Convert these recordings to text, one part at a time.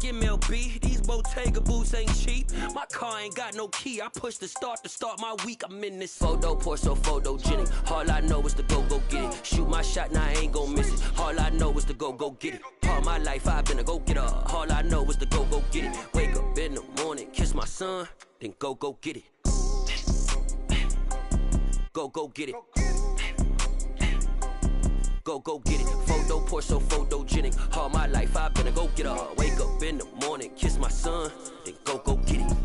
MLB, these Bottega boots ain't cheap. My car ain't got no key, I push the start to start my week. I'm in this photo, pour so photogenic. All I know is to go get it. Shoot my shot, now I ain't gon' miss it. All I know is to go get it. All my life I've been a go-getter. All I know is to go get it. Wake up in the morning, kiss my son, then go get it. Go get it. Go get it. Photo, pour so photogenic. All my life I've been a go-getter. Wake up in the morning, kiss my son, then go get it.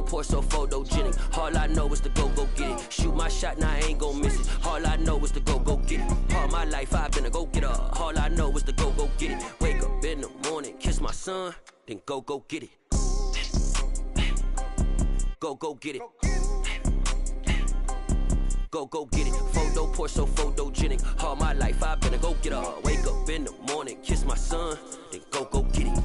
Pour so photogenic. All I know is to go get it. Shoot my shot, now I ain't gon' miss it. All I know is to go get it. All my life I've been a go-getter. All I know is to go get it. Wake up in the morning, kiss my son, then go get it. Go get it. Go get it. Photo, pour so photogenic. All my life I've been a go-getter. Wake up in the morning, kiss my son, then go get it.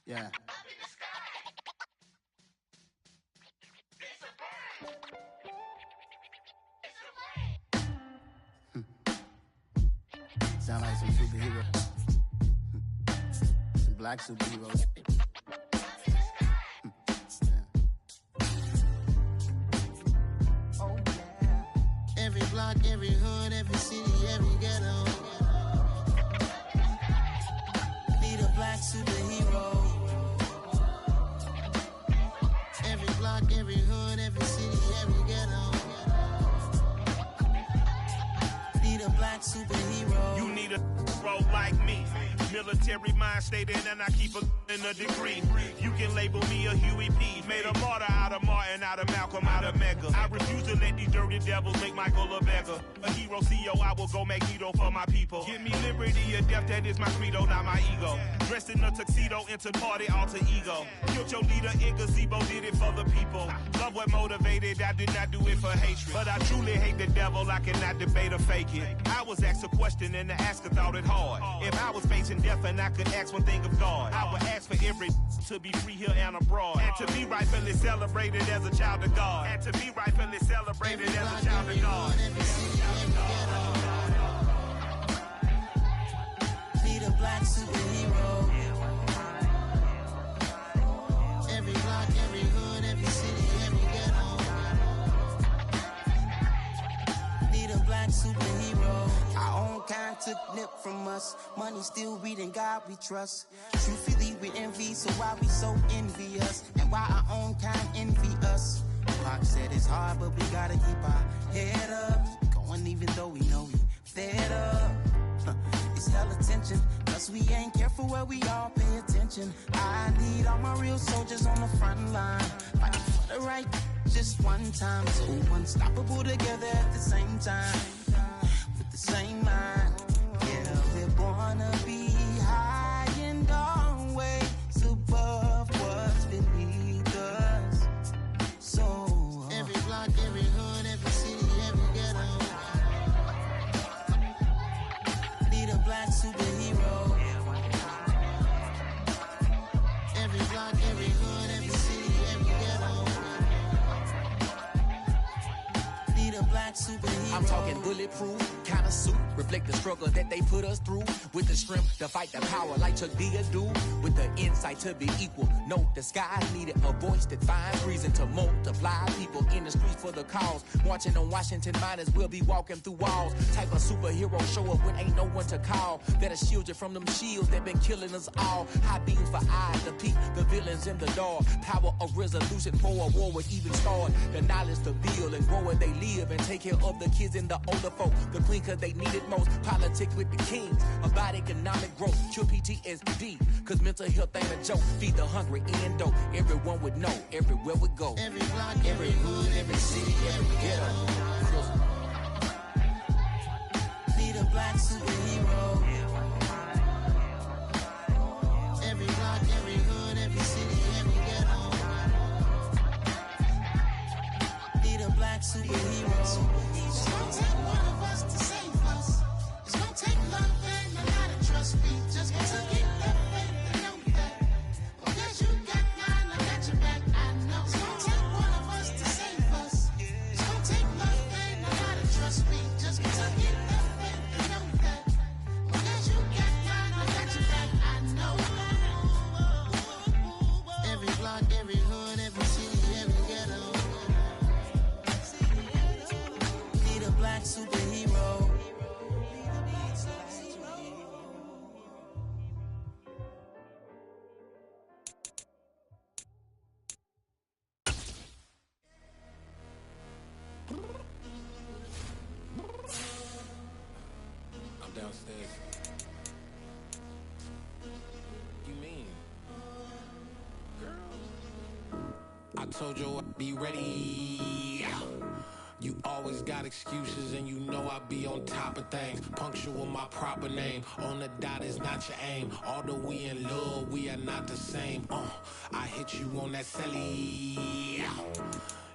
Yeah. Sound like some superheroes. Some black superheroes. Oh, yeah. Every block, every hood, every city, every ghetto. Need a black superhero. Every block, every hood, every city, every ghetto. Need a black superhero. You need a bro like me. Military mind stated, and I keep in a degree. You can label me a Huey P. Made a martyr out of Martin, out of Malcolm, out of Mega. I refuse to let these dirty devils make Michael a beggar. A hero CEO, I will go Magneto for my people. Give me liberty or death, that is my credo, not my ego. Dressed in a tuxedo, into party, alter ego. Killed your leader in gazebo, did it for the people. Love what motivated, I did not do it for hatred. But I truly hate the devil, I cannot debate or fake it. I was asked a question and the asker thought it hard. If I was facing death and I could ask one thing of God, I would ask for every to be free here and abroad. And to be rightfully celebrated as a child of God. And to be rightfully celebrated as a child of God. Need a black superhero. Every block, every hood, every city, every ghetto. Need a black superhero. Our own kind took nip from us. Money still reading God we trust. Truthfully we envy, so why we so envious? And why our own kind envy us? Pac said it's hard, but we gotta keep our head up. Going even though we know we fed up. It's hella tension, cause we ain't careful where we all pay attention. I need all my real soldiers on the front line, fighting for the right just one time. So unstoppable together at the same time, with the same mind. Yeah, we're born to be high and always above what's beneath us. So every block, every hood, every city, every ghetto. Need a black superhero. Every block, every hood, every city, every ghetto. Need a black superhero. I'm talking bulletproof kind of suit, reflect the struggle that they put us through. With the strength to fight the power like Chuck D do. With the insight to be equal. Note the sky needed a voice that finds reason to multiply. People in the streets for the cause. Marching on Washington, might as well be walking through walls. Type of superhero show up when ain't no one to call. That'll shield you from them shields that been killing us all. High beams for eyes to peek the villains in the dark. Power of resolution for a war would even start. The knowledge to build and grow where they live and take care of the kids and the older folk. The clean cause they need it most. Politics with the kings. About economic growth. Cure PTSD. Cause mental health ain't a joke. Feed the hungry and dope. Everyone would know. Everywhere we go. Every block, every hood, every city, every ghetto. Need a black superhero. downstairs. You mean? Girl, I told you I'd be ready. You always got excuses and you know I be on top of things. Punctual my proper name. On the dot is not your aim. Although we in love, we are not the same. I hit you on that celly.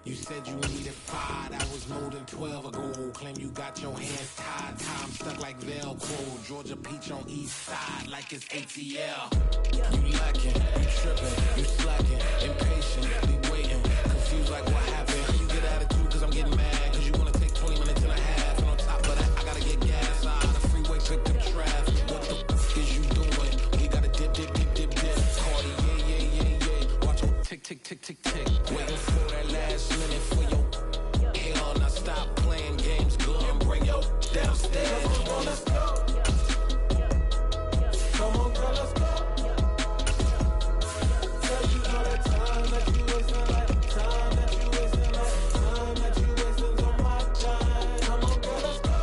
You said you needed 5, that was more than 12 ago. Claim you got your hands tied, time stuck like Velcro. Georgia Peach on east side like it's ATL. You lacking, you tripping, you slacking, impatient, be waiting, confused like what happened. How you get attitude cause I'm getting mad, cause you wanna take 20 minutes and a half. And on top of that, I gotta get gas out of the freeway, pick up traffic. What the f is you doing? We gotta dip. Cardi, yeah. Watch your tick. Waiting for that last minute for your hell. Now stop playing games, girl, and bring your downstairs. Come on, let's go. Come on, girl, let's go. Tell you all that time that you wasting, like time that you wasting, like time that you wasting on my time. Come on, girl, let's go.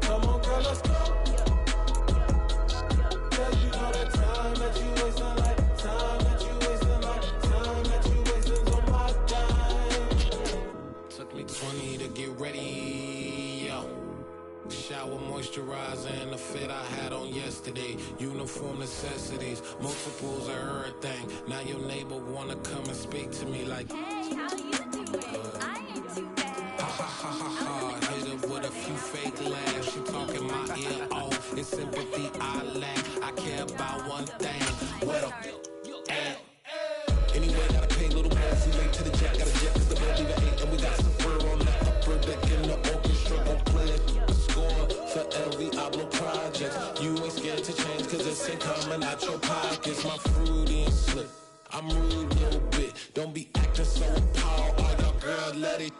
Come on, girl, let's go. Tell you all that time that you wasting, like time that you wasting, like time that you wasting on my time. Took me 20 to get ready, yo. Shower moisturizer and the fit I had on yesterday. Uniform necessities, multiples of everything. Now your neighbor wanna come and speak to me like, hey, how you doing? I ain't too bad. ha. Hit her with a few fake laughs. She talking my ear off. It's sympathy I lack. I care about one thing. What up? Anyway, gotta pay a little more. See late to the jack. Got a jet cause the boat leave at 8. And we got some fur on the upper deck in the orchestra. Gon' play it. Score for every Ablo project. You ain't scared to change cause it's ain't coming out your pockets. My fruity and slip. I'm rude a little bit. Don't be acting so appalled. All y'all girl, let it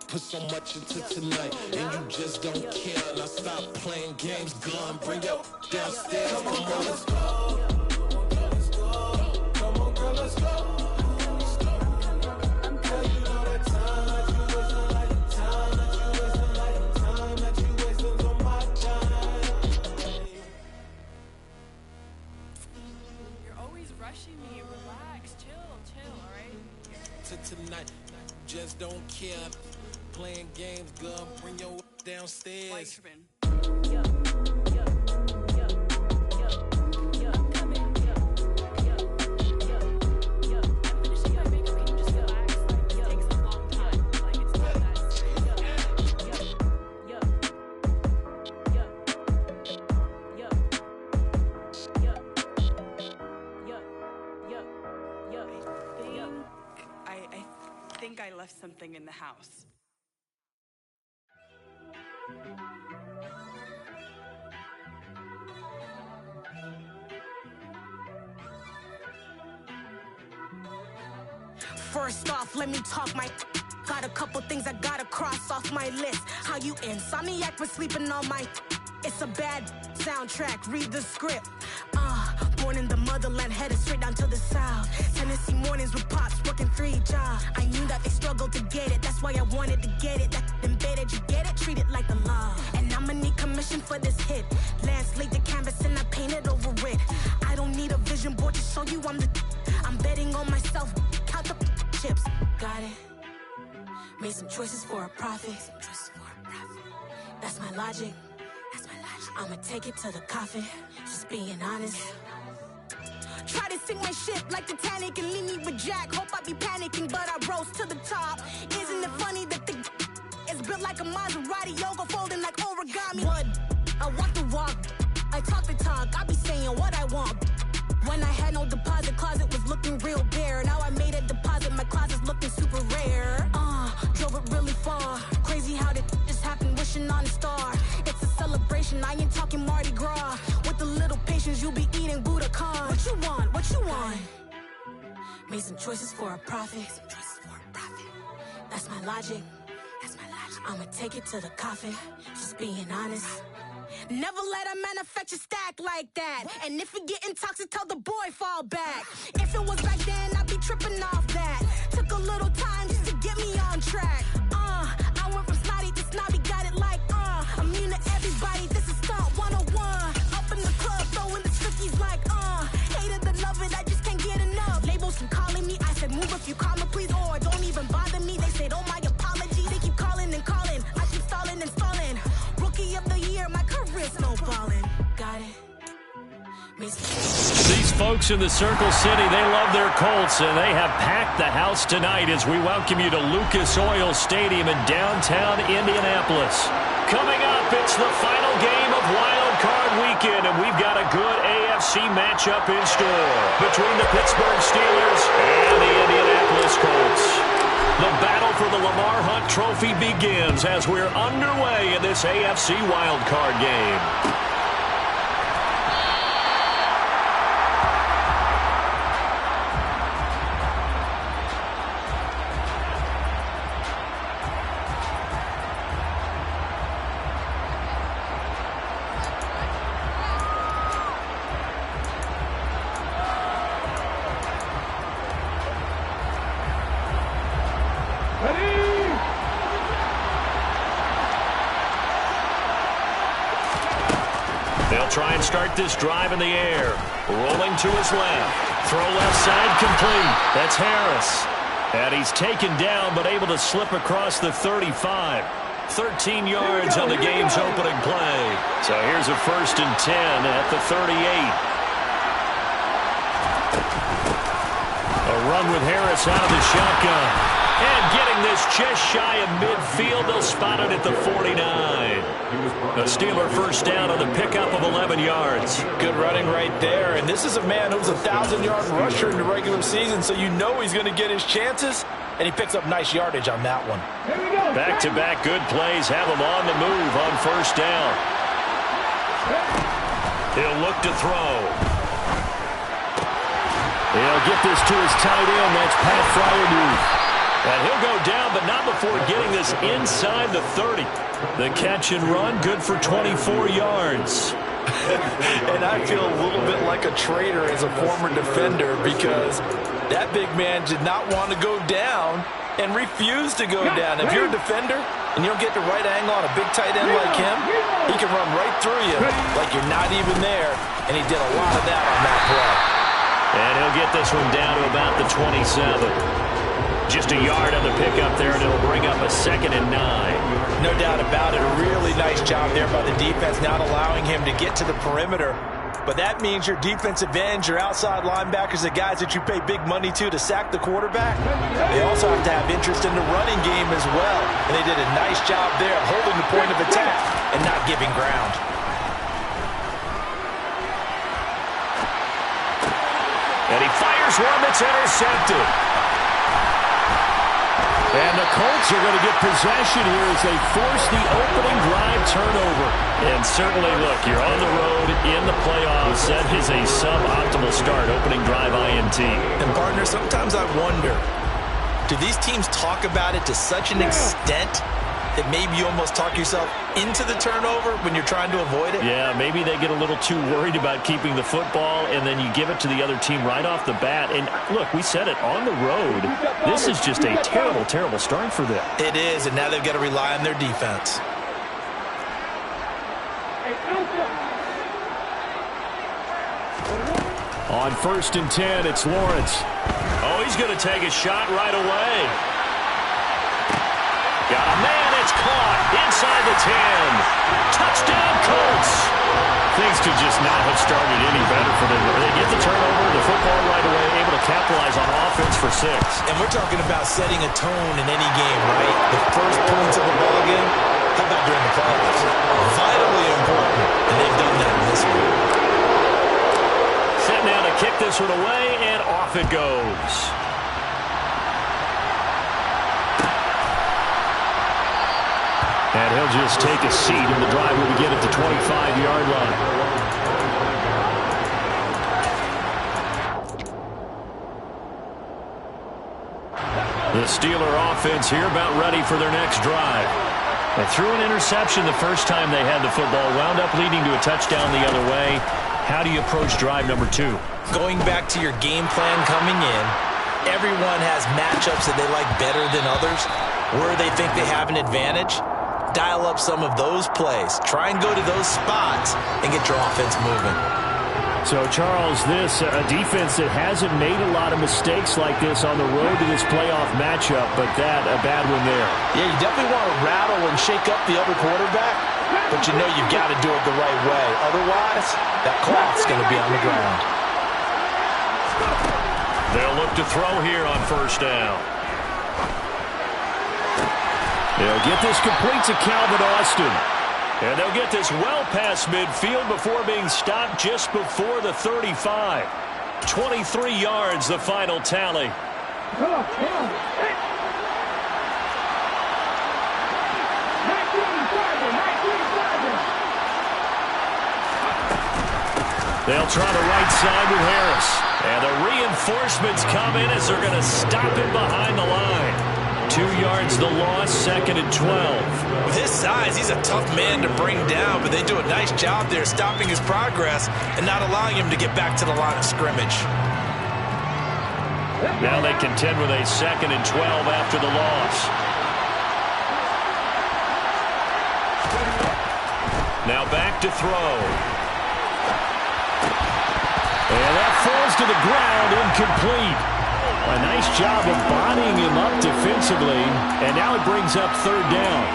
put so much into tonight. And you just don't care. Now stop playing games. Gun, bring your downstairs. Come on, girl, let's go. Come on, girl, let's go. Me, relax, chill, alright? Tonight, just don't care. Playing games, girl, bring your downstairs. Why tripping? I left something in the house. First off, let me talk my. Got a couple things I gotta cross off my list. How you insomniac for sleeping on my. It's a bad soundtrack, read the script. Born in the motherland, headed straight down to the south. Tennessee mornings with pops, working 3 jobs. I knew that they struggled to get it, that's why I wanted to get it. That embedded, you get it, treat it like the law. And I'ma need commission for this hit. Lance laid the canvas and I painted over it. I don't need a vision board to show you I'm betting on myself, count the chips. Got it. Made some choices for a profit. That's my logic. I'ma take it to the coffin, just being honest. Try to sink my ship like Titanic and leave me with Jack. Hope I be panicking, but I rose to the top. Isn't it funny that the is built like a Maserati, yoga folding like origami? What? I walk the walk, I talk the talk, I be saying what I want. When I had no deposit, closet was looking real bare. Now I made a deposit, my closet's looking super rare. Drove it really far. Crazy how that just happened, wishing on a star. It's a celebration, I ain't talking Mardi Gras. With a little patience, you'll be eating Budokan. What you want? What you want? Made some choices for a profit. That's my logic. I'ma take it to the coffin, just being honest. Never let a manufacture stack like that. And if it getting toxic, tell the boy fall back. If it was back then, I'd be tripping off that. Took a little time just to get me on track. I went from snotty to snobby, got it like immune to everybody. folks in the Circle City, they love their Colts, and they have packed the house tonight as we welcome you to Lucas Oil Stadium in downtown Indianapolis. Coming up, it's the final game of Wild Card Weekend, and we've got a good AFC matchup in store between the Pittsburgh Steelers and the Indianapolis Colts. The battle for the Lamar Hunt Trophy begins as we're underway in this AFC Wild Card game. They'll try and start this drive in the air. Rolling to his left. Throw left side complete. That's Harris. And he's taken down but able to slip across the 35. 13 yards on the game's opening play. So here's a 1st and 10 at the 38. A run with Harris out of the shotgun. And getting this just shy of midfield, they'll spot it at the 49. A Steeler first down on the pickup of 11 yards. Good running right there. And this is a man who's a 1,000-yard rusher in the regular season, so you know he's going to get his chances. And he picks up nice yardage on that one. Back-to-back good plays have him on the move on first down. He'll look to throw. He'll get this to his tight end. That's Pat Fryermuth. And he'll go down, but not before getting this inside the 30. The catch and run, good for 24 yards. And I feel a little bit like a traitor as a former defender because that big man did not want to go down and refused to go down. If you're a defender and you don't get the right angle on a big tight end like him, he can run right through you like you're not even there. And he did a lot of that on that play. And he'll get this one down to about the 27. Just a yard on the pickup there, and it'll bring up a 2nd and 9. No doubt about it. A really nice job there by the defense, not allowing him to get to the perimeter. But that means your defensive ends, your outside linebackers, the guys that you pay big money to sack the quarterback, they also have to have interest in the running game as well. And they did a nice job there of holding the point of attack and not giving ground. And he fires one that's intercepted. And the Colts are going to get possession here as they force the opening drive turnover. And certainly, look, you're on the road in the playoffs. That is a suboptimal start, opening drive INT. And, partner, sometimes I wonder, do these teams talk about it to such an extent that maybe you almost talk yourself into the turnover when you're trying to avoid it? Yeah, maybe they get a little too worried about keeping the football, and then you give it to the other team right off the bat. And, look, we said it, on the road, this is just a terrible, terrible start for them. It is, and now they've got to rely on their defense. On 1st and 10, it's Lawrence. Oh, he's going to take a shot right away. Got a man, it's caught inside the 10. Touchdown, Colts. Things could just not have started any better for them. They get the turnover, the football right away, able to capitalize on offense for 6. And we're talking about setting a tone in any game, right? The first points of a ball game, how about during the playoffs? Vitally important, and they've done that in this one. Set now to kick this one away, and off it goes. And he'll just take a seat, and the drive will begin at the 25-yard line. The Steeler offense here about ready for their next drive. They threw an interception the first time they had the football, wound up leading to a touchdown the other way. How do you approach drive number 2? Going back to your game plan coming in, everyone has matchups that they like better than others, where they think they have an advantage. Dial up some of those plays. Try and go to those spots and get your offense moving. So, Charles, this a defense that hasn't made a lot of mistakes like this on the road to this playoff matchup, but that a bad one there. Yeah, you definitely want to rattle and shake up the other quarterback, but you know you've got to do it the right way. Otherwise, that clock's going to be on the ground. They'll look to throw here on first down. They'll get this complete to Calvin Austin. And they'll get this well past midfield before being stopped just before the 35. 23 yards, the final tally. Come on, come on. Hey. 19 They'll try the right side with Harris. And the reinforcements come in as they're going to stop him behind the line. 2 yards the loss, 2nd and 12. With his size, he's a tough man to bring down, but they do a nice job there stopping his progress and not allowing him to get back to the line of scrimmage. Now they contend with a 2nd and 12 after the loss. Now back to throw. And that falls to the ground, incomplete. A nice job of bodying him up defensively, and now it brings up 3rd down.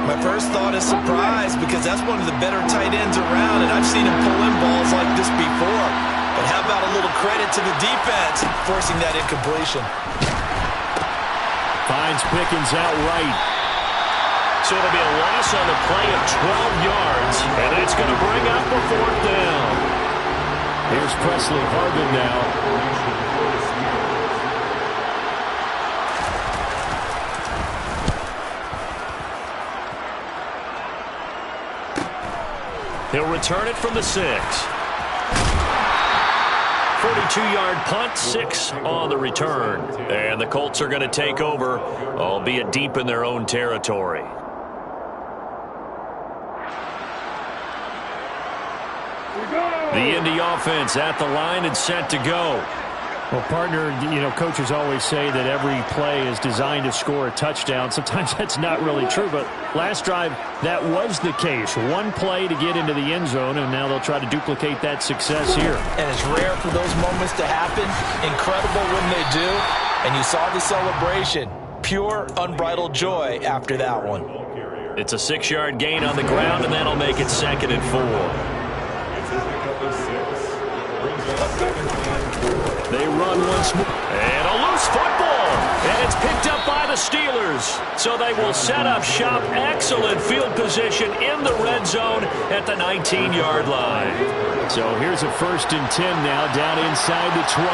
My first thought is surprise, because that's one of the better tight ends around, and I've seen him pull in balls like this before. But how about a little credit to the defense forcing that incompletion? Finds Pickens outright. So it'll be a loss on the play of 12 yards, and that's going to bring up a 4th down. Here's Presley Harvin now. He'll return it from the 6. 42-yard punt, 6 on the return. And the Colts are going to take over, albeit deep in their own territory. The Indy offense at the line and set to go. Well, partner, coaches always say that every play is designed to score a touchdown. Sometimes that's not really true, but last drive, that was the case. One play to get into the end zone, and now they'll try to duplicate that success here. And it's rare for those moments to happen. Incredible when they do. And you saw the celebration. Pure, unbridled joy after that one. It's a 6-yard gain on the ground, and that'll make it 2nd and 4. They run once more. And a loose football. And it's picked up by the Steelers. So they will set up shop. Excellent field position in the red zone at the 19-yard line. So here's a 1st and 10 now down inside the 20.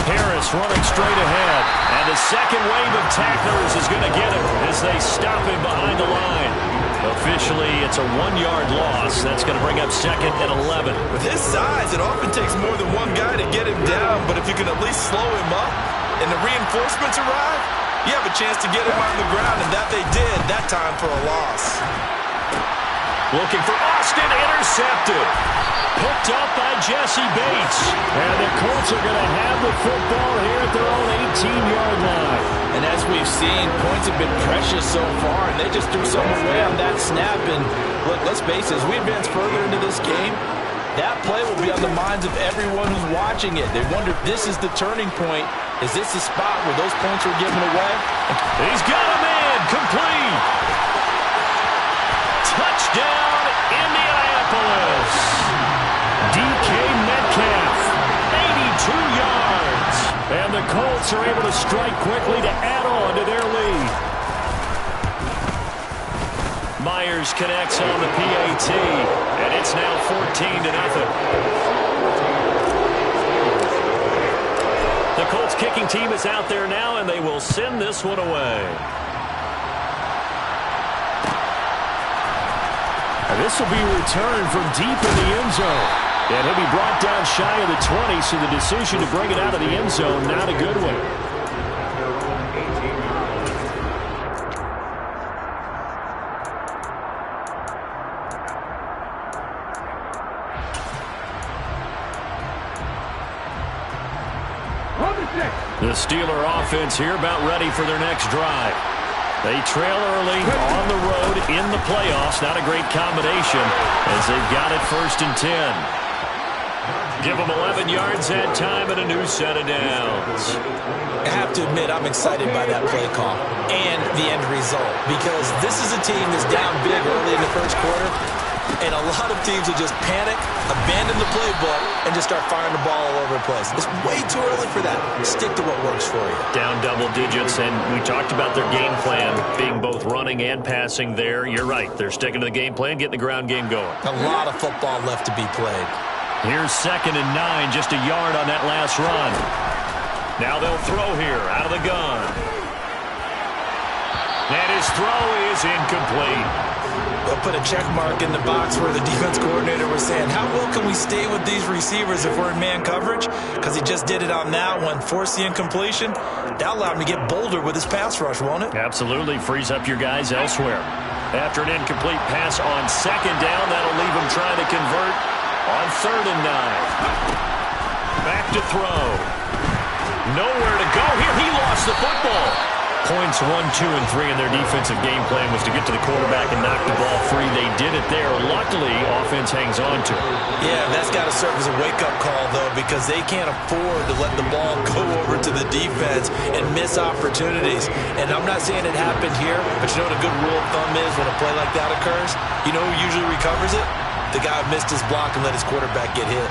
Harris running straight ahead. And the second wave of tacklers is going to get him as they stop him behind the line. Officially, it's a 1-yard loss. That's going to bring up 2nd and 11. With his size, it often takes more than one guy to get him down, but if you can at least slow him up and the reinforcements arrive, you have a chance to get him on the ground, and that they did that time for a loss. Looking for Austin, intercepted. Picked up by Jesse Bates. And the Colts are going to have the football here at their own 18-yard line. And as we've seen, points have been precious so far, and they just threw some away on that snap. And look, let's face it, as we advance further into this game, that play will be on the minds of everyone who's watching it. They wonder if this is the turning point. Is this the spot where those points were given away? He's got a man, complete. Touchdown, Indianapolis. DK Metcalf, 82 yards. And the Colts are able to strike quickly to add on to their lead. Myers connects on the PAT, and it's now 14-0. The Colts kicking team is out there now, and they will send this one away. And this will be returned from deep in the end zone. And he'll be brought down shy of the 20, so the decision to bring it out of the end zone, not a good one. The Steeler offense here about ready for their next drive. They trail early on the road in the playoffs. Not a great combination as they've got it 1st and 10. Give them 11 yards that time and a new set of downs. I have to admit, I'm excited by that play call and the end result, because this is a team that's down big early in the first quarter. And a lot of teams will just panic, abandon the playbook, and just start firing the ball all over the place. It's way too early for that. Stick to what works for you. Down double digits, and we talked about their game plan being both running and passing there. You're right. They're sticking to the game plan, getting the ground game going. A lot of football left to be played. Here's 2nd and 9, just a yard on that last run. Now they'll throw here, out of the gun. And his throw is incomplete. They'll put a check mark in the box where the defense coordinator was saying, how well can we stay with these receivers if we're in man coverage? Because he just did it on that one, forced the incompletion. That'll allow him to get bolder with his pass rush, won't it? Absolutely. Frees up your guys elsewhere. After an incomplete pass on 2nd down, that'll leave him trying to convert on 3rd and 9. Back to throw. Nowhere to go here. He lost the football. Points 1, 2, and 3 in their defensive game plan was to get to the quarterback and knock the ball free. They did it there. Luckily, offense hangs on to it. Yeah, that's got to serve as a wake-up call, though, because they can't afford to let the ball go over to the defense and miss opportunities. And I'm not saying it happened here, but you know what a good rule of thumb is when a play like that occurs? You know who usually recovers it? The guy who missed his block and let his quarterback get hit.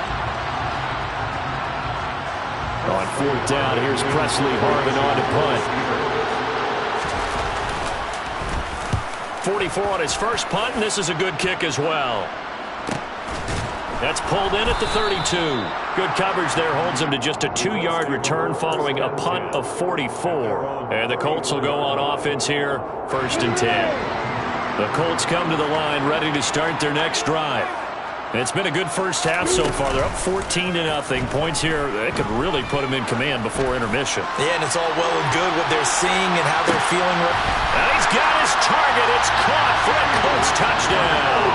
On 4th down, here's Presley Harvin on to punt. 44 on his first punt, and this is a good kick as well. That's pulled in at the 32. Good coverage there, holds him to just a 2-yard return following a punt of 44. And the Colts will go on offense here, 1st and 10. The Colts come to the line ready to start their next drive. It's been a good first half so far. They're up 14-0. Points here, they could really put them in command before intermission. Yeah, and it's all well and good what they're seeing and how they're feeling. And he's got his target. It's caught for a Colts touchdown.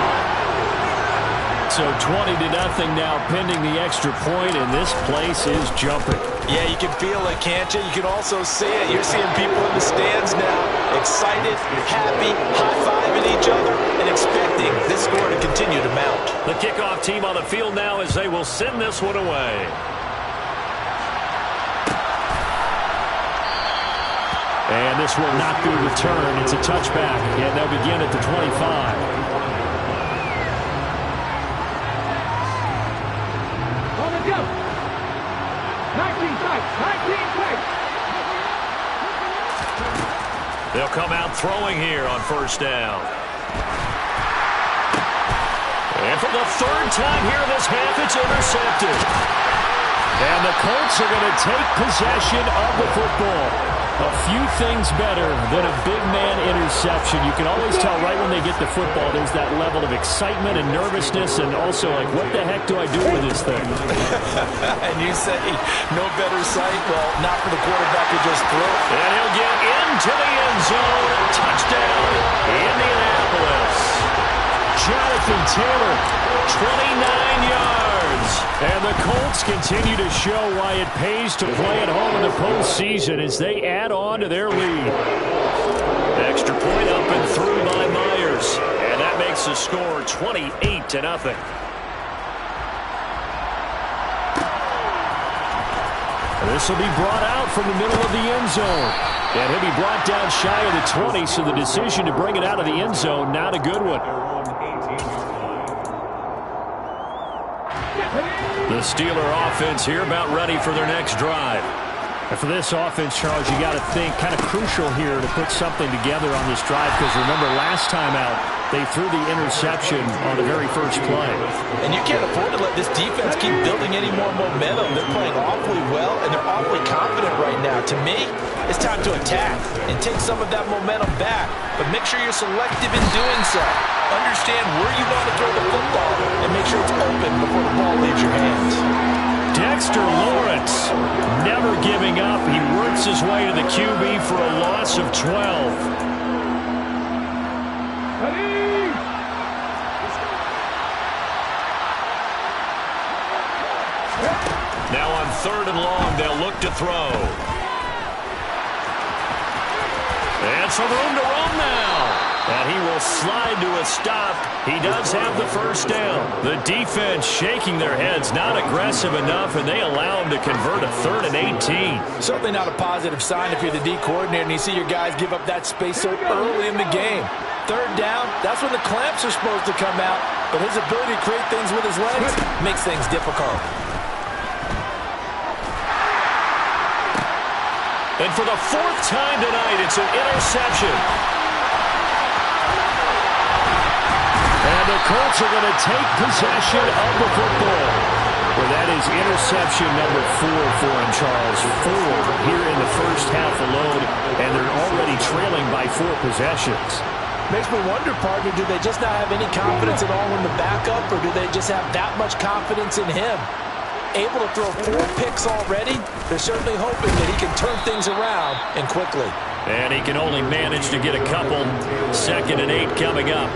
So 20-0 now, pending the extra point, and this place is jumping. Yeah, you can feel it, can't you? You can also see it. You're seeing people in the stands now, excited, happy, high-fiving each other, and expecting this score to continue to mount. The kickoff team on the field now as they will send this one away. And this will not be returned. It's a touchback, and they'll begin at the 25. Go! 19 tight! 19 tight! They'll come out throwing here on 1st down. And for the 3rd time here this half, it's intercepted. And the Colts are going to take possession of the football. A few things better than a big man interception. You can always tell right when they get the football, there's that level of excitement and nervousness, and also like, what the heck do I do with this thing? And you say, no better sight? Well, not for the quarterback to just throw. And he'll get into the end zone. Touchdown, Indianapolis. Jonathan Taylor, 29 yards. And the Colts continue to show why it pays to play at home in the postseason as they add on to their lead. Extra point up and through by Myers. And that makes the score 28-0. This will be brought out from the middle of the end zone. And he'll be brought down shy of the 20, so the decision to bring it out of the end zone, not a good one. The Steeler offense here about ready for their next drive. And for this offense, Charles, you got to think kind of crucial here to put something together on this drive, because remember last time out, they threw the interception on the very first play. And you can't afford to let this defense keep building any more momentum. They're playing awfully well, and they're awfully confident right now. To me, it's time to attack and take some of that momentum back. But make sure you're selective in doing so. Understand where you want to throw the football and make sure it's open before the ball leaves your hands. Dexter Lawrence never giving up. He works his way to the QB for a loss of 12. Now on 3rd and long, they'll look to throw. And some room to run now. And he will slide to a stop. He does have the 1st down. The defense shaking their heads, not aggressive enough, and they allow him to convert a 3rd and 18. Certainly not a positive sign if you're the D coordinator and you see your guys give up that space so early in the game. 3rd down, that's when the clamps are supposed to come out. but his ability to create things with his legs makes things difficult. And for the fourth time tonight, it's an interception. And the Colts are going to take possession of the football. Well, that is interception number 4 for him, Charles. 4 here in the first half alone, and they're already trailing by 4 possessions. Makes me wonder, partner, do they just not have any confidence at all in the backup, or do they just have that much confidence in him? Able to throw 4 picks already, they're certainly hoping that he can turn things around and quickly. And he can only manage to get a couple. 2nd and 8 coming up.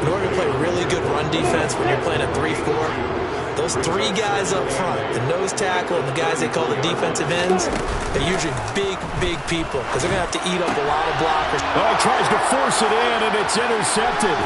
In order to play really good run defense when you're playing a 3-4, those 3 guys up front, the nose tackle and the guys they call the defensive ends, they're usually big people because they're going to have to eat up a lot of blockers. Oh, tries to force it in, and it's intercepted.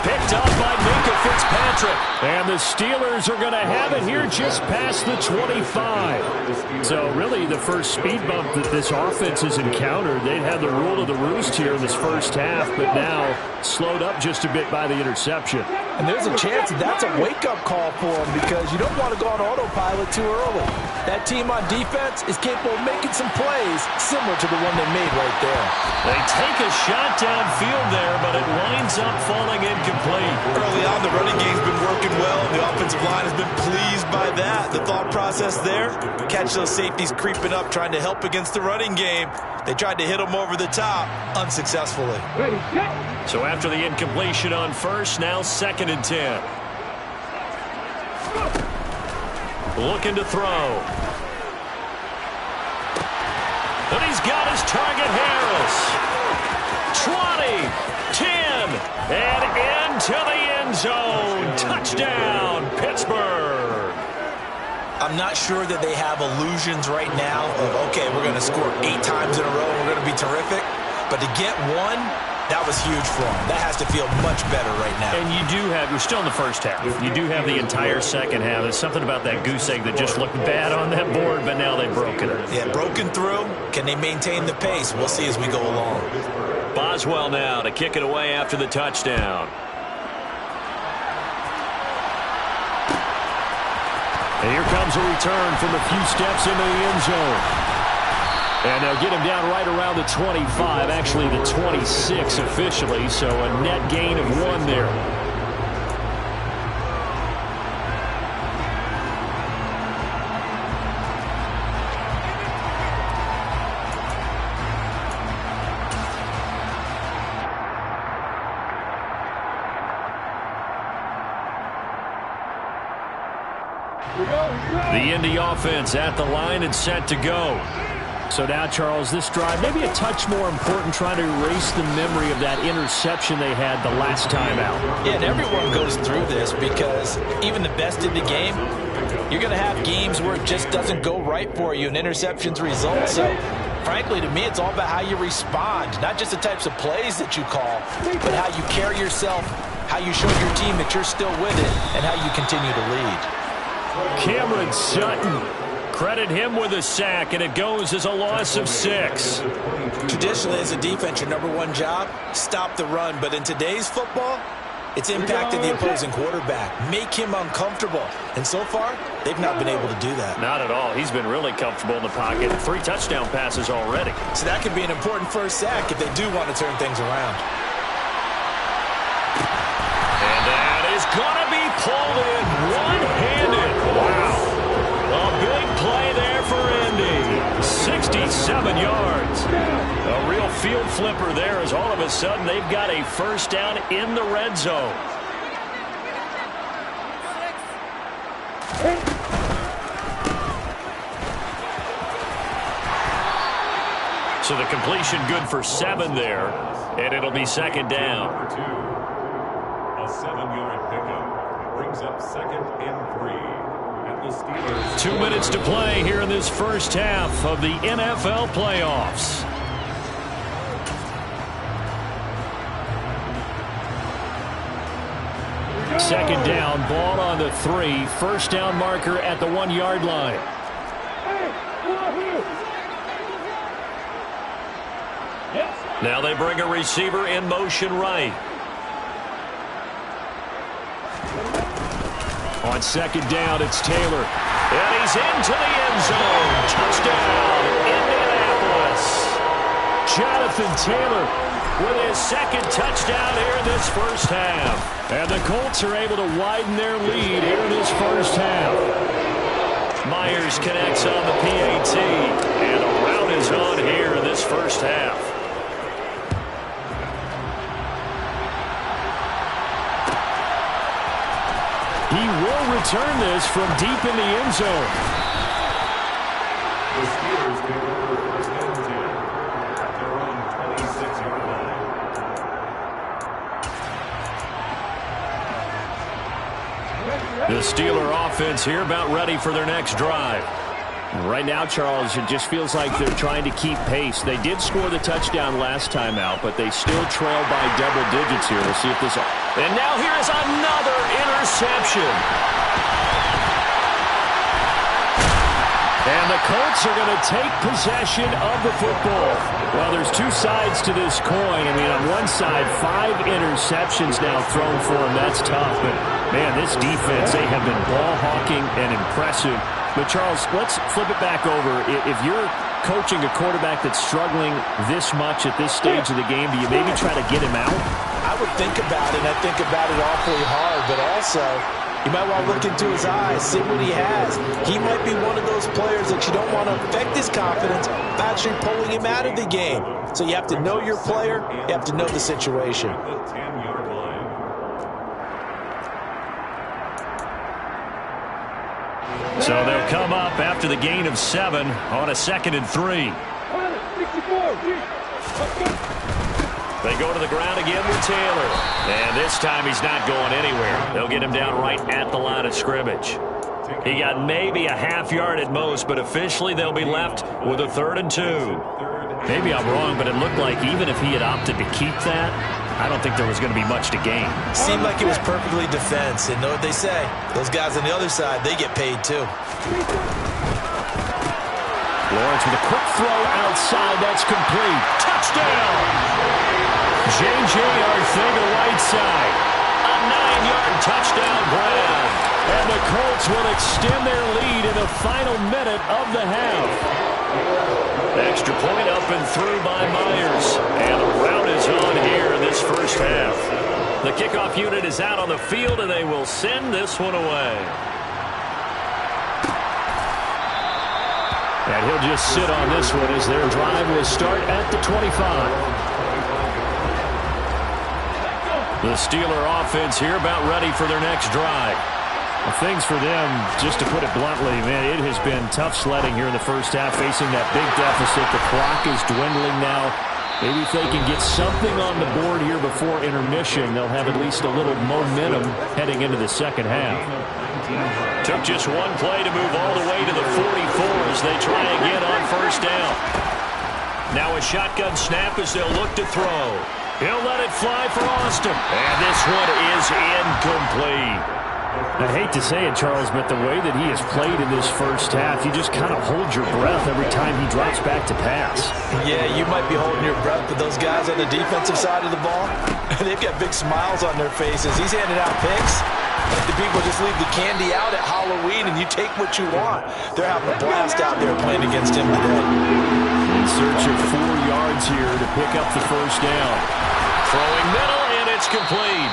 Picked up by Minka Fitzpatrick. And the Steelers are going to have it here just past the 25. So really the first speed bump that this offense has encountered. They'd had the rule of the roost here in this first half, but now slowed up just a bit by the interception. And there's a chance that that's a wake-up call for them because you don't want to go on autopilot too early. That team on defense is capable of making some plays similar to the one they made right there. They take a shot downfield there, but it winds up falling incomplete. Early on, the running game's been working well, and the offensive line has been pleased by that. The thought process there, catch those safeties creeping up, trying to help against the running game. They tried to hit them over the top, unsuccessfully. So after the incompletion on first, now 2nd and 10. Looking to throw. And he's got his target, Harris. 20, 10, and into the end zone. Touchdown, Pittsburgh. I'm not sure that they have illusions right now of, okay, we're going to score 8 times in a row, we're going to be terrific. But to get one, that was huge for them. That has to feel much better right now. And you do have, you're still in the first half. You do have the entire second half. There's something about that goose egg that just looked bad on that board, but now they've broken it. Yeah, broken through. Can they maintain the pace? We'll see as we go along. Boswell now to kick it away after the touchdown. And here comes a return from a few steps into the end zone. And they'll get him down right around the 25, actually the 26 officially, so a net gain of 1 there. The Indy offense at the line and set to go. So now, Charles, this drive, maybe a touch more important, trying to erase the memory of that interception they had the last time out. Yeah, and everyone goes through this because even the best in the game, you're going to have games where it just doesn't go right for you and interceptions result. So, frankly, to me, it's all about how you respond, not just the types of plays that you call, but how you carry yourself, how you show your team that you're still with it, and how you continue to lead. Cameron Sutton. Credit him with a sack, and it goes as a loss of 6. Traditionally, as a defense, your number 1 job, stop the run. But in today's football, it's impacted the opposing quarterback. Make him uncomfortable. And so far, they've not been able to do that. Not at all. He's been really comfortable in the pocket. 3 touchdown passes already. So that could be an important first sack if they do want to turn things around. And that is going to be pulled in one-handed. Wow. A big play there for Indy. 67 yards. A real field flipper there as all of a sudden they've got a first down in the red zone. So the completion good for 7 there, and it'll be 2nd down. A 7-yard pickup brings up 2nd and 3. 2 minutes to play here in this first half of the NFL playoffs. Second down, ball on the 3. First down marker at the 1-yard line. Now they bring a receiver in motion right. On second down, it's Taylor. And he's into the end zone. Touchdown, Indianapolis. Jonathan Taylor with his second touchdown here in this first half. And the Colts are able to widen their lead here in this first half. Myers connects on the PAT. And a rout is on here in this first half. He will return this from deep in the end zone. The Steelers take over first and 10 at their own 26-yard line. The Steeler offense here about ready for their next drive. Right now, Charles, it just feels like they're trying to keep pace. They did score the touchdown last time out, but they still trail by double digits here. We'll see if this... And now here's another interception. And the Colts are going to take possession of the football. Well, there's two sides to this coin. I mean, on one side, 5 interceptions now thrown for them. That's tough. But, man, this defense, they have been ball hawking and impressive. But, Charles, let's flip it back over. If you're coaching a quarterback that's struggling this much at this stage of the game, do you maybe try to get him out? I would think about it, and I think about it awfully hard. But also, you might want to look into his eyes, see what he has. He might be one of those players that you don't want to affect his confidence by actually pulling him out of the game. So you have to know your player. You have to know the situation. The 10-yard line. So they'll come up after the gain of 7 on a 2nd and 3. They go to the ground again with Taylor. And this time he's not going anywhere. They'll get him down right at the line of scrimmage. He got maybe a half yard at most, but officially they'll be left with a 3rd and 2. Maybe I'm wrong, but it looked like even if he had opted to keep that, I don't think there was going to be much to gain. Seemed like it was perfectly defense. And know what they say? Those guys on the other side, they get paid too. Lawrence with a quick throw outside. That's complete. Touchdown! J.J. Arcega-Whiteside. A 9-yard touchdown grab. And the Colts will extend their lead in the final minute of the half. Extra point up and through by Myers. And the rout is on here in this first half. The kickoff unit is out on the field, and they will send this one away. And he'll just sit on this one as their drive will start at the 25. The Steeler offense here about ready for their next drive. Well, things for them, just to put it bluntly, man, it has been tough sledding here in the first half, facing that big deficit. The clock is dwindling now. Maybe if they can get something on the board here before intermission, they'll have at least a little momentum heading into the second half. Took just one play to move all the way to the 44 as they try again on first down. Now a shotgun snap as they'll look to throw. He'll let it fly for Austin. And this one is incomplete. I hate to say it, Charles, but the way that he has played in this first half, you just kind of hold your breath every time he drops back to pass. Yeah, you might be holding your breath, but those guys on the defensive side of the ball, they've got big smiles on their faces. He's handing out picks. Like the people just leave the candy out at Halloween and you take what you want. They're having a blast out there playing against him today. In search of 4 yards here to pick up the first down. Throwing middle, and it's complete.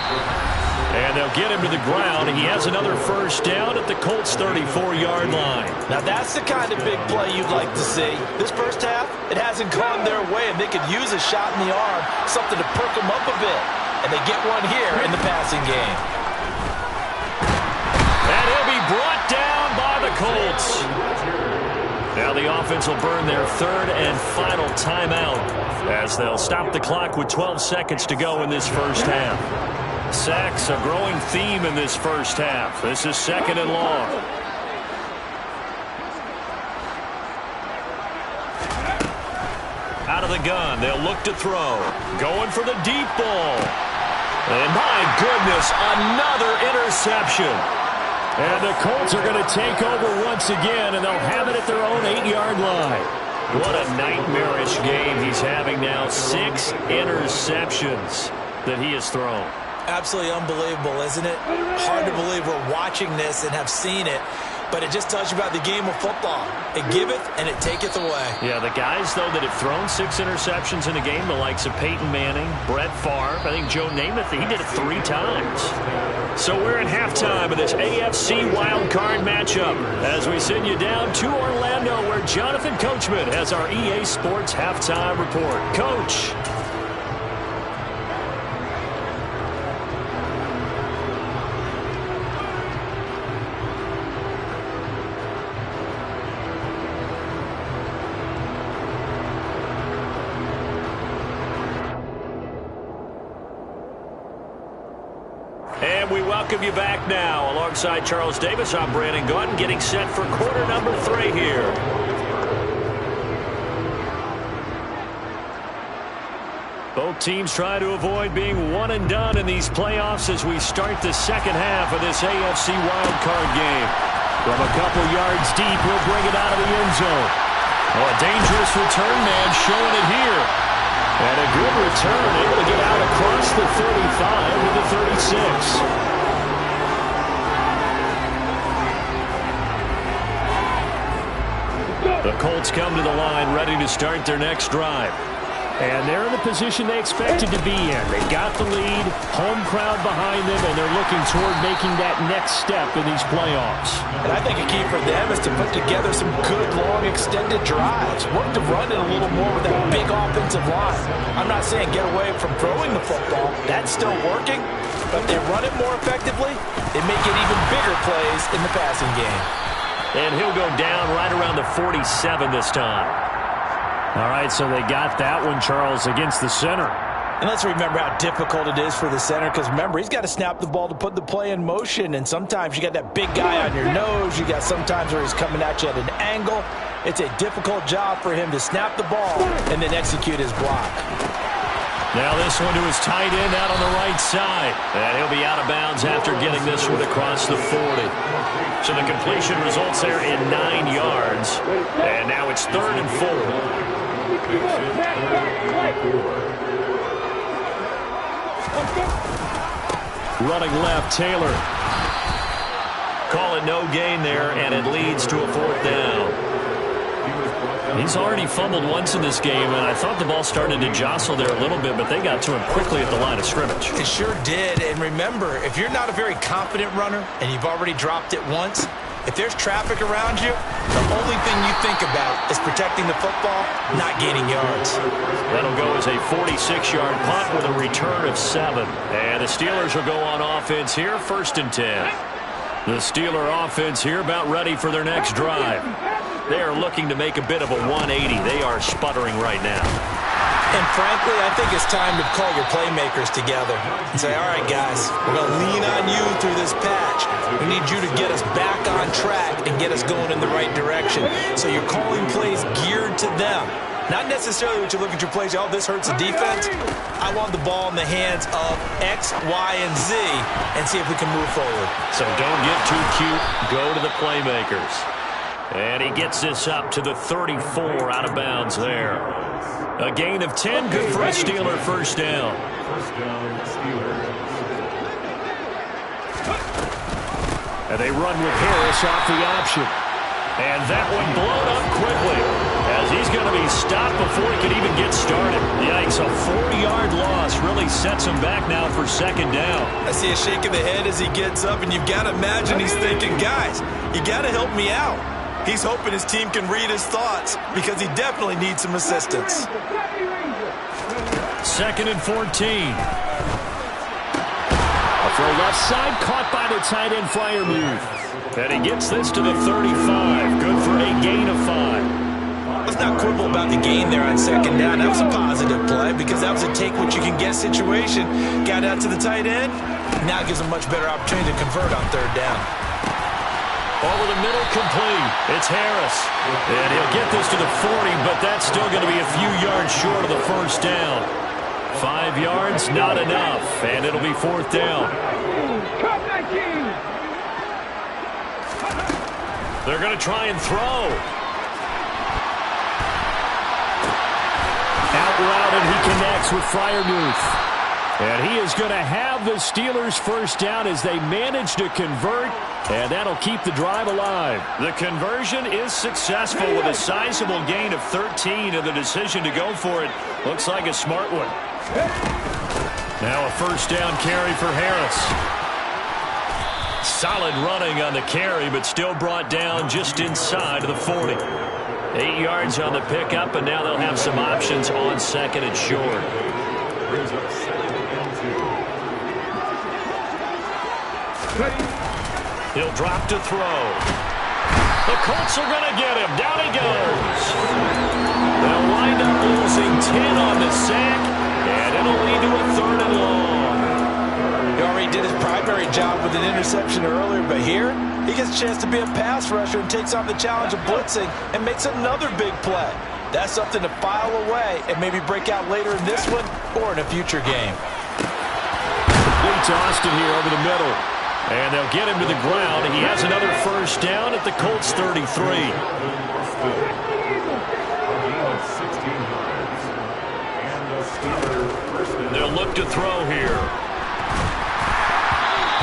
And they'll get him to the ground. He has another first down at the Colts' 34-yard line. Now that's the kind of big play you'd like to see. This first half, it hasn't gone their way, and they could use a shot in the arm, something to perk them up a bit. And they get one here in the passing game. And he'll be brought down by the Colts. Now the offense will burn their 3rd and final timeout as they'll stop the clock with 12 seconds to go in this first half. Sacks, a growing theme in this first half. This is 2nd and long. Out of the gun, they'll look to throw. Going for the deep ball. And my goodness, another interception. And the Colts are going to take over once again, and they'll have it at their own 8-yard line. What a nightmarish game he's having now. 6 interceptions that he has thrown. Absolutely unbelievable, isn't it? Hard to believe we're watching this and have seen it, but it just tells you about the game of football. It giveth and it taketh away. Yeah, the guys, though, that have thrown 6 interceptions in a game, the likes of Peyton Manning, Brett Favre, I think Joe Namath, he did it 3 times. So we're at halftime of this AFC wildcard matchup as we send you down to Orlando where Jonathan Coachman has our EA Sports halftime report. Coach. And we welcome you back now. Alongside Charles Davis, I'm Brandon Gaudin, getting set for quarter number 3 here. Both teams try to avoid being one and done in these playoffs as we start the second half of this AFC wildcard game. From a couple yards deep, we'll bring it out of the end zone. Oh, a dangerous return man showing it here. And a good return, able to get out across the 35 to the 36. The Colts come to the line, ready to start their next drive. And they're in the position they expected to be in. They got the lead, home crowd behind them, and they're looking toward making that next step in these playoffs. And I think a key for them is to put together some good, long, extended drives. Work to run it a little more with that big offensive line. I'm not saying get away from throwing the football. That's still working. But if they run it more effectively, they may get even bigger plays in the passing game. And he'll go down right around the 47 this time. All right, so they got that one, Charles, against the center. And let's remember how difficult it is for the center, because remember, he's got to snap the ball to put the play in motion, and sometimes you got that big guy on your nose. You got sometimes where he's coming at you at an angle. It's a difficult job for him to snap the ball and then execute his block. Now this one to his tight end out on the right side. And he'll be out of bounds after getting this one across the 40. So the completion results there in 9 yards. And now it's 3rd and 4. Running left, Taylor. Call it no gain there, and it leads to a 4th down. He's already fumbled once in this game, and I thought the ball started to jostle there a little bit, but they got to him quickly at the line of scrimmage. It sure did, and remember, if you're not a very confident runner and you've already dropped it once, if there's traffic around you, the only thing you think about is protecting the football, not gaining yards. That'll go as a 46-yard punt with a return of 7. And the Steelers will go on offense here, 1st and 10. The Steeler offense here about ready for their next drive. They are looking to make a bit of a 180. They are sputtering right now. And frankly, I think it's time to call your playmakers together and say, all right, guys, we're going to lean on you through this patch. We need you to get us back on track and get us going in the right direction. So you're calling plays geared to them. Not necessarily what you look at your plays, oh, this hurts the defense. I want the ball in the hands of X, Y, and Z and see if we can move forward. So don't get too cute. Go to the playmakers. And he gets this up to the 34 out of bounds there. A gain of 10, good for a Steeler 1st down. And they run with Harris off the option. And that one blown up quickly as he's going to be stopped before he can even get started. Yikes, a 4-yard loss really sets him back now for 2nd down. I see a shake of the head as he gets up, and you've got to imagine he's thinking, guys, you got to help me out. He's hoping his team can read his thoughts because he definitely needs some assistance. 2nd and 14. For left side, caught by the tight end Freiermuth. And he gets this to the 35. Good for a gain of 5. Let's not quibble about the gain there on 2nd down. That was a positive play because that was a take-what-you-can-get situation. Got out to the tight end. Now it gives him a much better opportunity to convert on 3rd down. Over the middle, complete. It's Harris. And he'll get this to the 40, but that's still going to be a few yards short of the 1st down. 5 yards, not enough. And it'll be 4th down. They're going to try and throw. Out route, and he connects with Freiermuth. And he is going to have the Steelers first down as they manage to convert, and that'll keep the drive alive. The conversion is successful with a sizable gain of 13, and the decision to go for it looks like a smart one. Now a first down carry for Harris. Solid running on the carry, but still brought down just inside of the 40. 8 yards on the pickup, and now they'll have some options on second and short. Brings up second and 2. He'll drop to throw. The Colts are going to get him. Down he goes. They'll wind up losing 10 on the sack, and it'll lead to a 3rd and long. He already did his primary job with an interception earlier, but here he gets a chance to be a pass rusher and takes on the challenge of blitzing and makes another big play. That's something to file away and maybe break out later in this one or in a future game. Complete to Austin here over the middle. And they'll get him to the ground. He has another first down at the Colts 33. They'll look to throw here.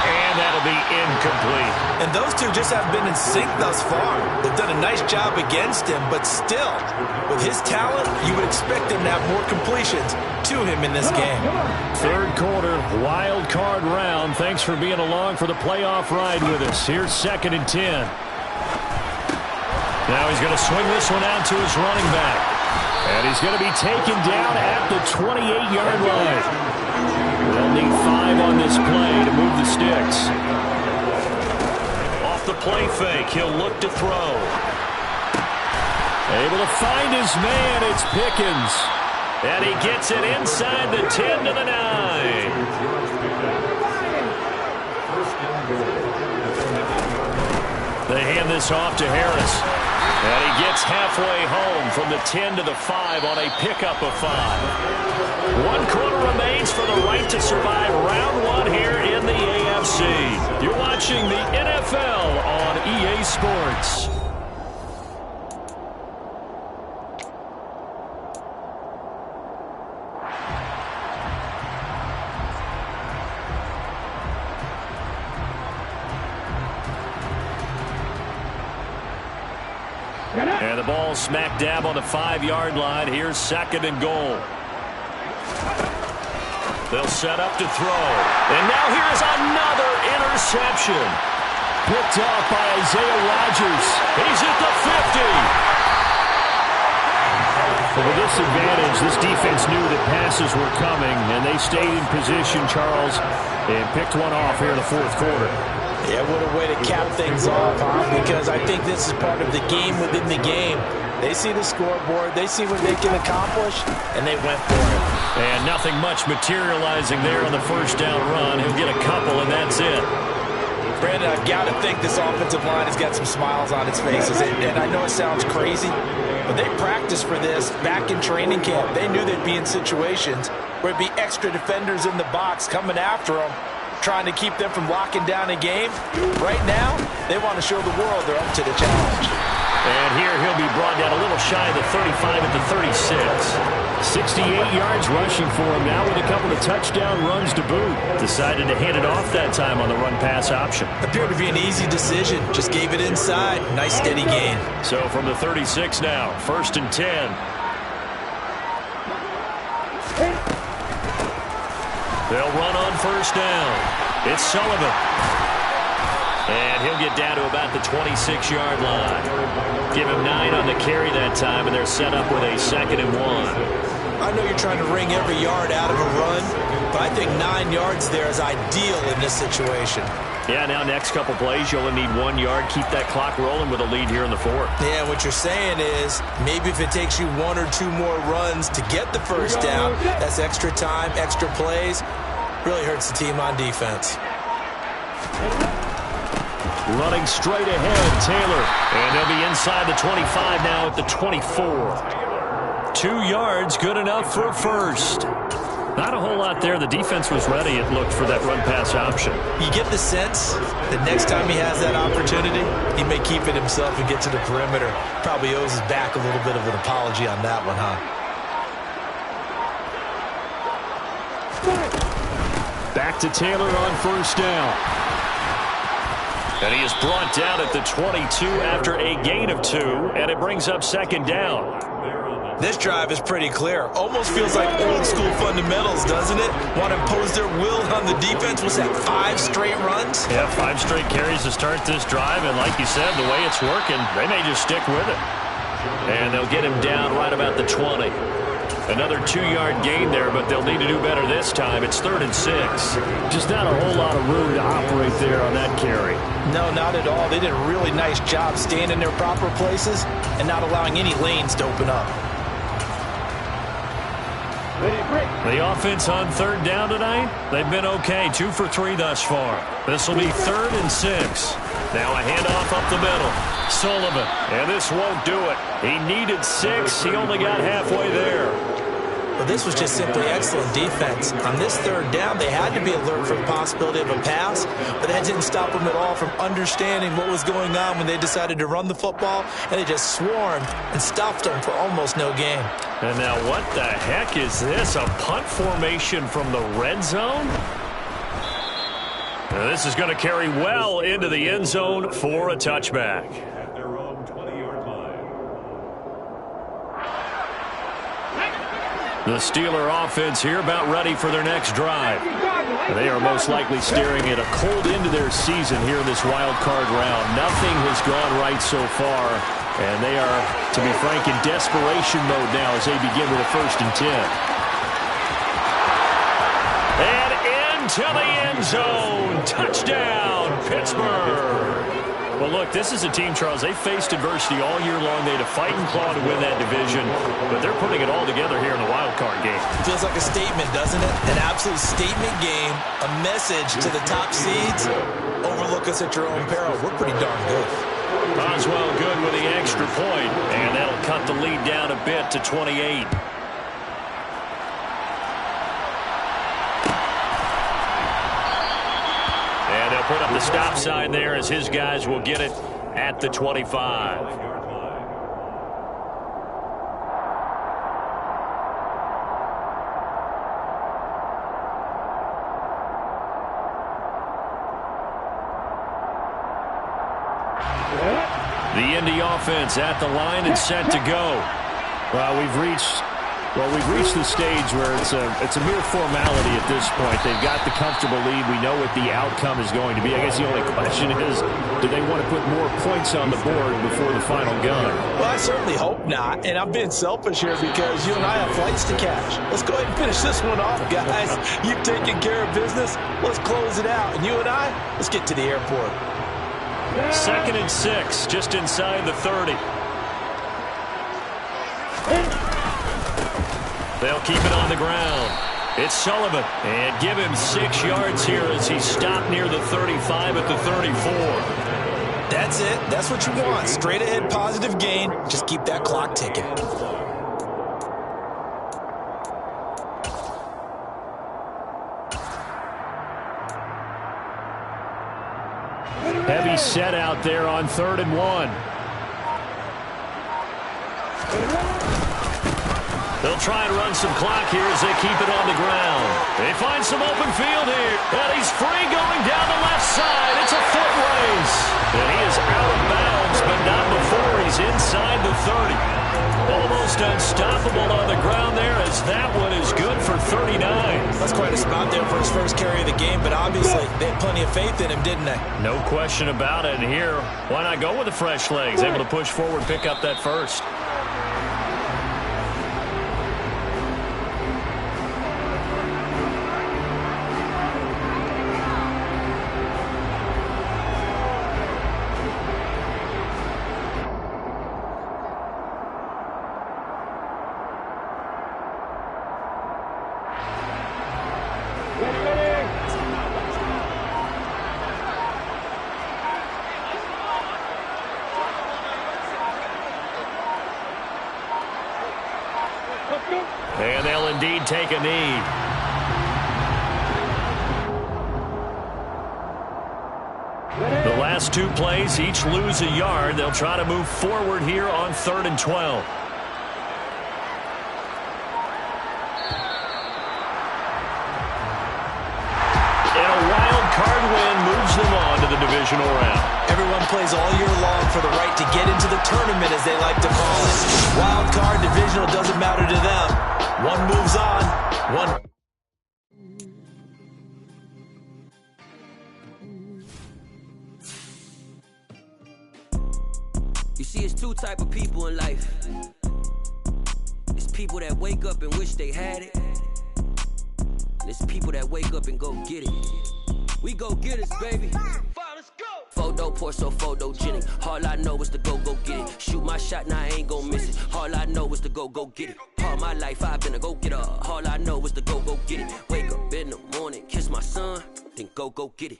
And that'll be incomplete. And those two just haven't been in sync thus far. They've done a nice job against him, but still, with his talent, you would expect him to have more completions to him in this game. 3rd quarter, wild card round. Thanks for being along for the playoff ride with us. Here's 2nd and 10. Now he's going to swing this one out to his running back. And he's going to be taken down at the 28-yard line. They'll need 5 on this play to move the sticks. Off the play fake, he'll look to throw. Able to find his man, it's Pickens. And he gets it inside the 10 to the 9. They hand this off to Harris. And he gets halfway home from the 10 to the 5 on a pickup of 5. 1 quarter remains for the right to survive round 1 here in the AFC. You're watching the NFL on EA Sports. And the ball smack dab on the 5-yard line. Here's 2nd and goal. They'll set up to throw. And now here's another interception. Picked off by Isaiah Rodgers. He's at the 50. Well, with this advantage, this defense knew that passes were coming, and they stayed in position, Charles, and picked one off here in the 4th quarter. Yeah, what a way to cap things off, huh? Because I think this is part of the game within the game. They see the scoreboard, they see what they can accomplish, and they went for it. And nothing much materializing there on the first down run. He'll get a couple, and that's it. Brandon, I've got to think this offensive line has got some smiles on its faces. And I know it sounds crazy, but they practiced for this back in training camp. They knew they'd be in situations where it'd be extra defenders in the box coming after them, trying to keep them from locking down a game. Right now, they want to show the world they're up to the challenge. And here he'll be brought down a little shy of the 35 at the 36. 68 yards rushing for him now with a couple of touchdown runs to boot. Decided to hand it off that time on the run-pass option. Appeared to be an easy decision. Just gave it inside. Nice steady gain. So from the 36 now, 1st and 10. They'll run on first down. It's Sullivan. And he'll get down to about the 26-yard line. Give him 9 on the carry that time, and they're set up with a 2nd and 1. I know you're trying to wring every yard out of a run, but I think 9 yards there is ideal in this situation. Yeah, now next couple plays, you only need 1 yard. Keep that clock rolling with a lead here in the 4th. Yeah, what you're saying is maybe if it takes you 1 or 2 more runs to get the first down, that's extra time, extra plays. Really hurts the team on defense. Running straight ahead, Taylor. And they'll be inside the 25 now at the 24. 2 yards, good enough for a first. Not a whole lot there. The defense was ready, it looked, for that run-pass option. You get the sense that next time he has that opportunity, he may keep it himself and get to the perimeter. Probably owes his back a little bit of an apology on that one, huh? to Taylor on first down. And he is brought down at the 22 after a gain of 2, and it brings up second down. This drive is pretty clear. Almost feels like old school fundamentals, doesn't it? Want to impose their will on the defense. What's that, 5 straight runs? Yeah, 5 straight carries to start this drive, and like you said, the way it's working, they may just stick with it. And they'll get him down right about the 20. Another 2-yard gain there, but they'll need to do better this time. It's 3rd and 6. Just not a whole lot of room to operate there on that carry. No, not at all. They did a really nice job staying in their proper places and not allowing any lanes to open up. The offense on 3rd down tonight, they've been okay. 2 for 3 thus far. This will be 3rd and 6. Now a handoff up the middle. Sullivan, and this won't do it. He needed 6. He only got halfway there. But this was just simply excellent defense. On this 3rd down, they had to be alert for the possibility of a pass, but that didn't stop them at all from understanding what was going on when they decided to run the football, and they just swarmed and stuffed them for almost no gain. And now what the heck is this? A punt formation from the red zone? Now this is going to carry well into the end zone for a touchback. At their own 20-yard line. The Steeler offense here about ready for their next drive. They are most likely staring at a cold end to their season here in this wild card round. Nothing has gone right so far, and they are, to be frank, in desperation mode now as they begin with a 1st and 10. And into the end zone. Touchdown, Pittsburgh. Well, look, this is a team, Charles, they faced adversity all year long. They had to fight and claw to win that division, but they're putting it all together here in the wild card game. Feels like a statement, doesn't it? An absolute statement game, a message to the top seeds. Overlook us at your own peril. We're pretty darn good. Boswell good with the extra point, and that'll cut the lead down a bit to 28. Put up the stop sign there as his guys will get it at the 25. The Indy offense at the line and set to go. Well, we've reached the stage where it's a mere formality at this point. They've got the comfortable lead. We know what the outcome is going to be. I guess the only question is, do they want to put more points on the board before the final gun? Well, I certainly hope not. And I'm being selfish here because you and I have flights to catch. Let's go ahead and finish this one off, guys. You've taken care of business. Let's close it out. And you and I, let's get to the airport. 2nd and 6, just inside the 30. They'll keep it on the ground. It's Sullivan. And give him 6 yards here as he stopped near the 35 at the 34. That's it. That's what you want. Straight ahead positive gain. Just keep that clock ticking. Heavy set out there on 3rd and 1. They'll try and run some clock here as they keep it on the ground. They find some open field here. And he's free going down the left side. It's a foot race. And he is out of bounds, but not before he's inside the 30. Almost unstoppable on the ground there as that one is good for 39. That's quite a spot there for his first carry of the game, but obviously they had plenty of faith in him, didn't they? No question about it. And here, why not go with the fresh legs? Able to push forward, pick up that first. And they'll indeed take a knee. The last 2 plays, each lose a yard. They'll try to move forward here on 3rd and 12. divisional round. Everyone plays all year long for the right to get into the tournament, as they like to call it. Wild card, divisional, doesn't matter to them. One moves on, one... You see, it's two type of people in life. It's people that wake up and wish they had it. And it's people that wake up and go get it. We go get it, baby. Let's go. Photo poor, so photogenic. All I know is to go get it. Shoot my shot, now I ain't gon' miss it. All I know is to go get it. All my life I've been a go-getter. All I know is to go get it. Wake up in the morning, kiss my son, then go get it.